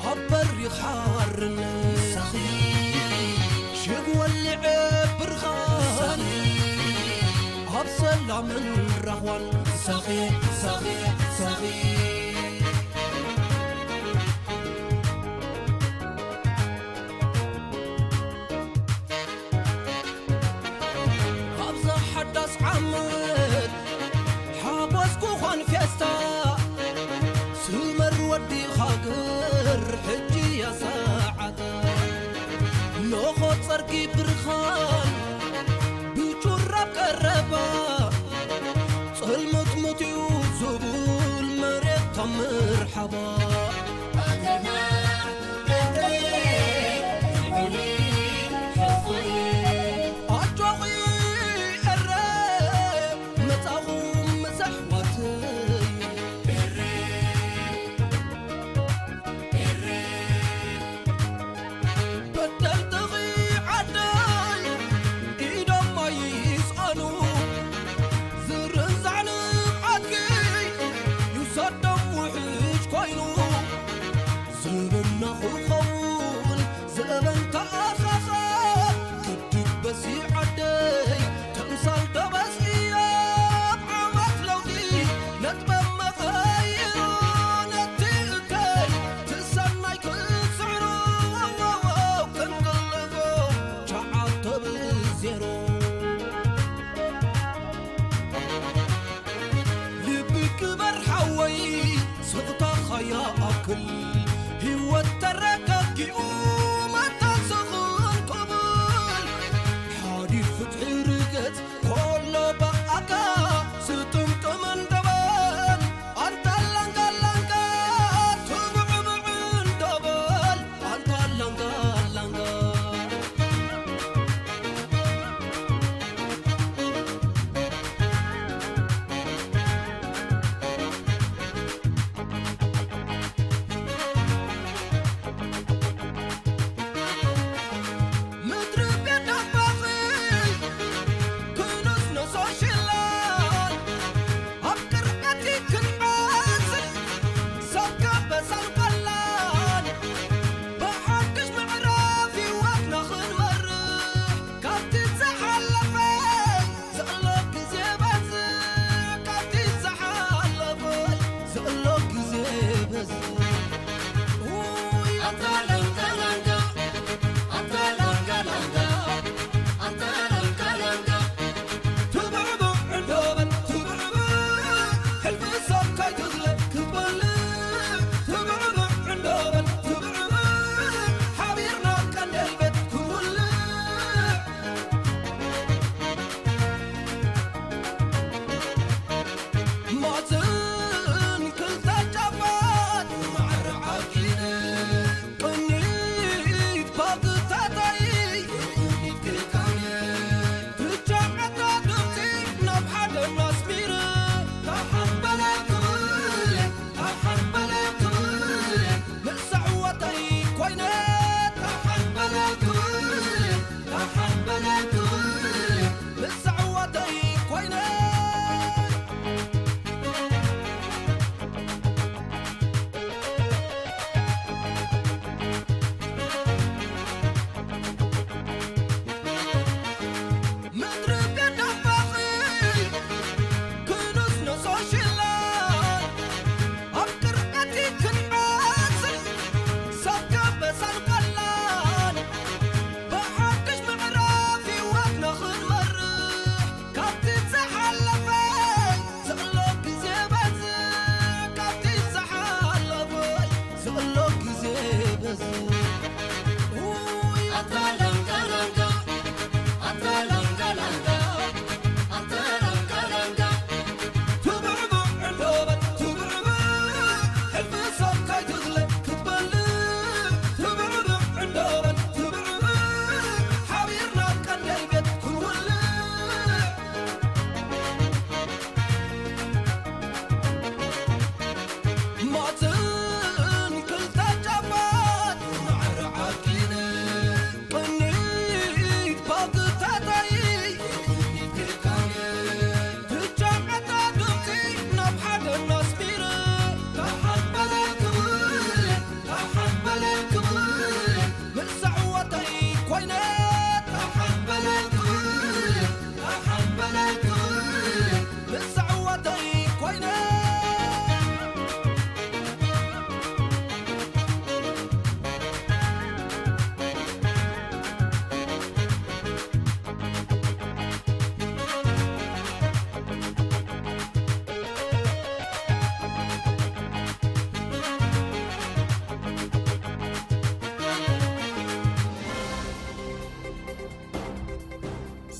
عبر يخارن شقوى اللي عبر خان هبصل من رهوان صغير صغير صغير هبصل حدث عمد حابسكو خان فيستا سمر ودي خاقر حجي يا ساعدا نوخو تصرقي برخان بجرب قربا صلمت متيو زبول مريت مرحبا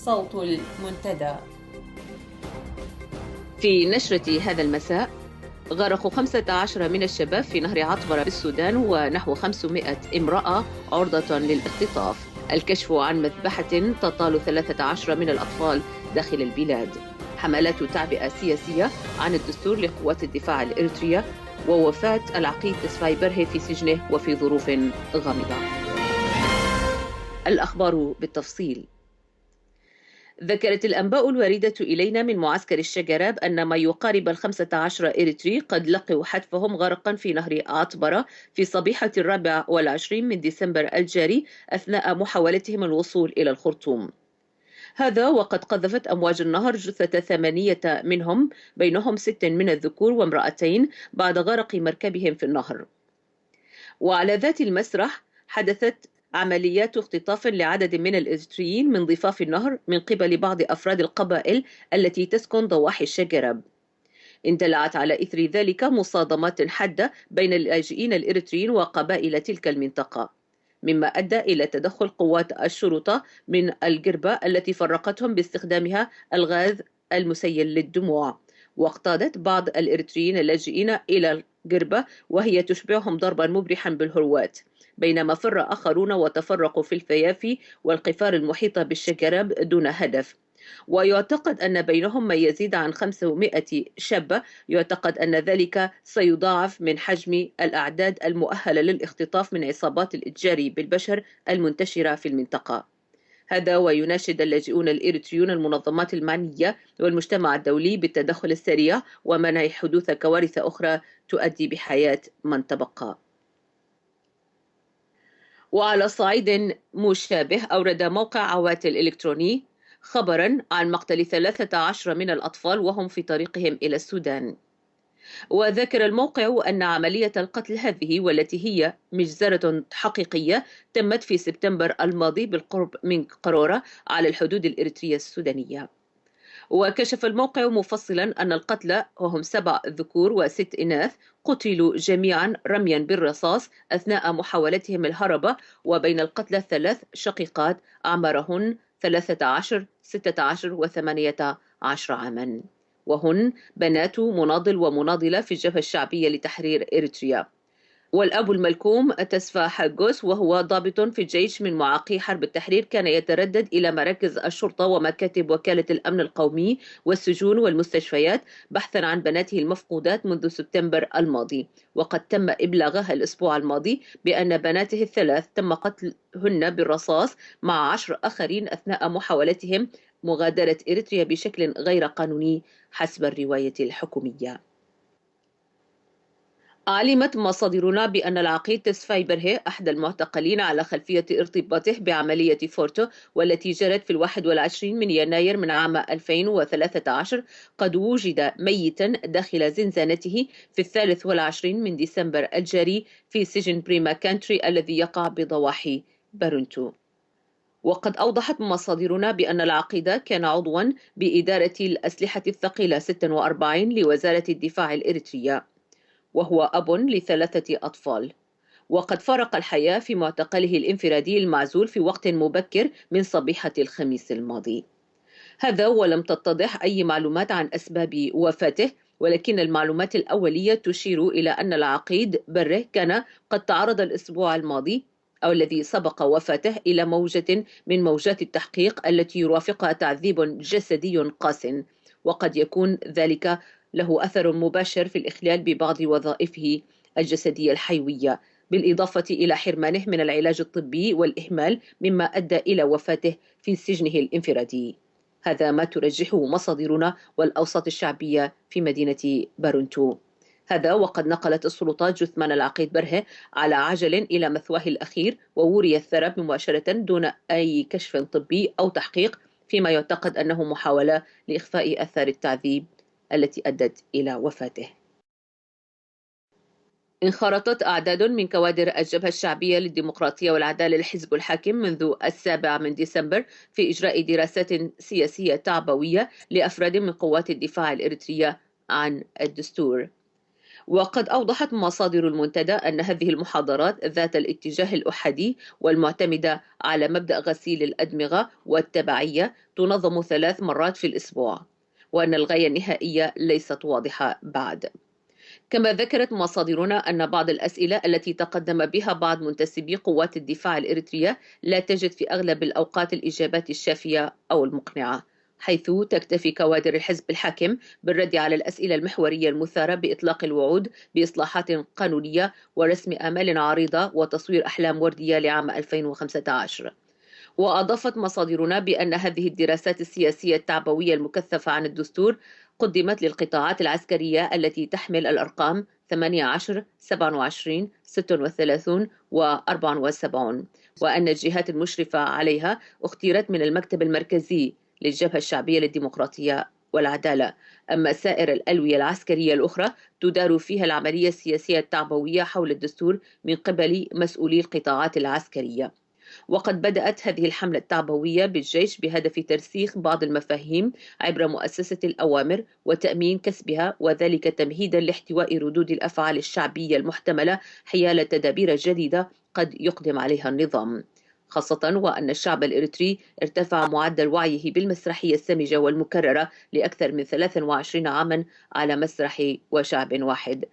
صوت المنتدى. في نشرة هذا المساء: غرق 15 من الشباب في نهر عطبرة بالسودان، ونحو 500 امرأة عرضة للاختطاف. الكشف عن مذبحة تطال 13 من الأطفال داخل البلاد. حملات تعبئة سياسية عن الدستور لقوات الدفاع الإريترية، ووفاة العقيد تسفاي برهي في سجنه وفي ظروف غامضة. الأخبار بالتفصيل. ذكرت الأنباء الواردة إلينا من معسكر الشجراب أن ما يقارب 15 إريتري قد لقوا حتفهم غرقا في نهر عطبرة في صبيحة 24 من ديسمبر الجاري أثناء محاولتهم الوصول إلى الخرطوم. هذا وقد قذفت أمواج النهر جثة 8 منهم، بينهم 6 من الذكور وامرأتين، بعد غرق مركبهم في النهر. وعلى ذات المسرح حدثت عمليات اختطاف لعدد من الإريتريين من ضفاف النهر من قبل بعض أفراد القبائل التي تسكن ضواحي الشجراب. اندلعت على إثر ذلك مصادمات حادة بين اللاجئين الإريتريين وقبائل تلك المنطقة، مما أدى إلى تدخل قوات الشرطة من الجربة التي فرقتهم باستخدامها الغاز المسيل للدموع، واقتادت بعض الإريتريين اللاجئين إلى الجربة وهي تشبعهم ضربا مبرحا بالهروات، بينما فر آخرون وتفرقوا في الفيافي والقفار المحيطة بالشجراب دون هدف. ويعتقد أن بينهم ما يزيد عن 500 شابة، يعتقد أن ذلك سيضاعف من حجم الأعداد المؤهلة للاختطاف من عصابات الإتجار بالبشر المنتشرة في المنطقة. هذا ويناشد اللاجئون الإريتريون المنظمات المعنية والمجتمع الدولي بالتدخل السريع ومنع حدوث كوارث أخرى تؤدي بحياة من تبقى. وعلى صعيد مشابه، أورد موقع عواتل الإلكتروني خبرا عن مقتل 13 من الأطفال وهم في طريقهم إلى السودان. وذكر الموقع أن عملية القتل هذه، والتي هي مجزرة حقيقية، تمت في سبتمبر الماضي بالقرب من قرورة على الحدود الإريترية السودانية. وكشف الموقع مفصلا أن القتلى، وهم 7 ذكور و6 إناث، قتلوا جميعا رميا بالرصاص أثناء محاولتهم الهرب، وبين القتلى 3 شقيقات أعمارهن 13 16 و18 عاما، وهن بنات مناضل ومناضلة في الجبهة الشعبية لتحرير إريتريا. والأب الملكوم تسفا حاجوس، وهو ضابط في الجيش من معاقي حرب التحرير، كان يتردد إلى مراكز الشرطة ومكاتب وكالة الأمن القومي والسجون والمستشفيات بحثا عن بناته المفقودات منذ سبتمبر الماضي، وقد تم إبلاغها الأسبوع الماضي بأن بناته ال3 تم قتلهن بالرصاص مع 10 آخرين أثناء محاولتهم مغادرة إريتريا بشكل غير قانوني حسب الرواية الحكومية. علمت مصادرنا بأن العقيد تسفاي برهي، أحد المعتقلين على خلفية ارتباطه بعملية فورتو والتي جرت في 21 من يناير من عام 2013، قد وجد ميتا داخل زنزانته في 23 من ديسمبر الجاري في سجن بريما كانتري الذي يقع بضواحي بارونتو. وقد أوضحت مصادرنا بأن العقيد كان عضوا بإدارة الأسلحة الثقيلة 46 لوزارة الدفاع الإريترية، وهو أب ل3 أطفال، وقد فارق الحياة في معتقله الانفرادي المعزول في وقت مبكر من صبيحة الخميس الماضي. هذا ولم تتضح أي معلومات عن أسباب وفاته، ولكن المعلومات الأولية تشير إلى أن العقيد بره كان قد تعرض الأسبوع الماضي أو الذي سبق وفاته إلى موجة من موجات التحقيق التي يرافقها تعذيب جسدي قاس، وقد يكون ذلك له أثر مباشر في الإخلال ببعض وظائفه الجسدية الحيوية، بالإضافة إلى حرمانه من العلاج الطبي والإهمال، مما أدى إلى وفاته في سجنه الانفرادي. هذا ما ترجحه مصادرنا والأوساط الشعبية في مدينة بارونتو. هذا وقد نقلت السلطات جثمان العقيد برهي على عجل إلى مثواه الأخير، ووري الثرى مباشرة دون أي كشف طبي أو تحقيق، فيما يعتقد أنه محاولة لإخفاء آثار التعذيب التي أدت إلى وفاته. انخرطت أعداد من كوادر الجبهة الشعبية للديمقراطية والعدالة للحزب الحاكم منذ 7 من ديسمبر في إجراء دراسات سياسية تعبوية لأفراد من قوات الدفاع الإريترية عن الدستور. وقد أوضحت مصادر المنتدى أن هذه المحاضرات ذات الاتجاه الأحادي والمعتمدة على مبدأ غسيل الأدمغة والتبعية تنظم 3 مرات في الأسبوع، وأن الغاية النهائية ليست واضحة بعد. كما ذكرت مصادرنا أن بعض الأسئلة التي تقدم بها بعض منتسبي قوات الدفاع الإريترية لا تجد في أغلب الأوقات الإجابات الشافية أو المقنعة، حيث تكتفي كوادر الحزب الحاكم بالرد على الأسئلة المحورية المثارة بإطلاق الوعود بإصلاحات قانونية ورسم آمال عريضة وتصوير أحلام وردية لعام 2015. وأضافت مصادرنا بأن هذه الدراسات السياسية التعبوية المكثفة عن الدستور قدمت للقطاعات العسكرية التي تحمل الأرقام 18 27 36 و74، وأن الجهات المشرفة عليها اختيرت من المكتب المركزي للجبهة الشعبية للديمقراطية والعدالة، أما سائر الألوية العسكرية الأخرى تدار فيها العملية السياسية التعبوية حول الدستور من قبل مسؤولي القطاعات العسكرية. وقد بدأت هذه الحملة التعبوية بالجيش بهدف ترسيخ بعض المفاهيم عبر مؤسسة الأوامر وتأمين كسبها، وذلك تمهيدا لاحتواء ردود الأفعال الشعبية المحتملة حيال تدابير جديدة قد يقدم عليها النظام، خاصة وأن الشعب الإريتري ارتفع معدل وعيه بالمسرحية السمجة والمكررة لأكثر من 23 عاما على مسرح وشعب واحد.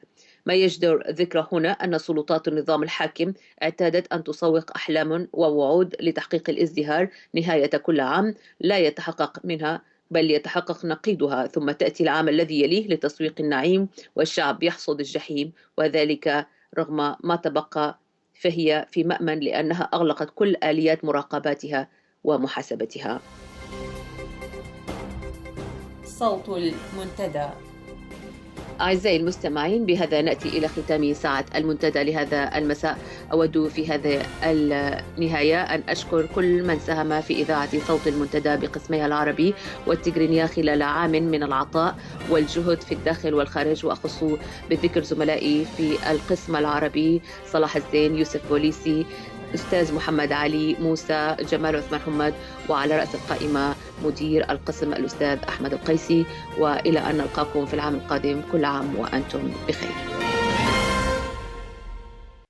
ما يجدر ذكر هنا أن سلطات النظام الحاكم اعتادت أن تسوق أحلام ووعود لتحقيق الازدهار نهاية كل عام لا يتحقق منها بل يتحقق نقيضها، ثم تأتي العام الذي يليه لتسويق النعيم والشعب يحصد الجحيم، وذلك رغم ما تبقى فهي في مأمن لأنها أغلقت كل آليات مراقباتها ومحاسبتها. صوت المنتدى. أعزائي المستمعين، بهذا نأتي إلى ختام ساعة المنتدى لهذا المساء. أود في هذه النهاية أن أشكر كل من ساهم في إذاعة صوت المنتدى بقسمها العربي والتجرينية خلال عام من العطاء والجهد في الداخل والخارج، وأخص بالذكر زملائي في القسم العربي صلاح الزين، يوسف بوليسي، أستاذ محمد علي موسى، جمال عثمان حمد، وعلى رأس القائمة مدير القسم الأستاذ أحمد القيسي. وإلى أن نلقاكم في العام القادم، كل عام وأنتم بخير.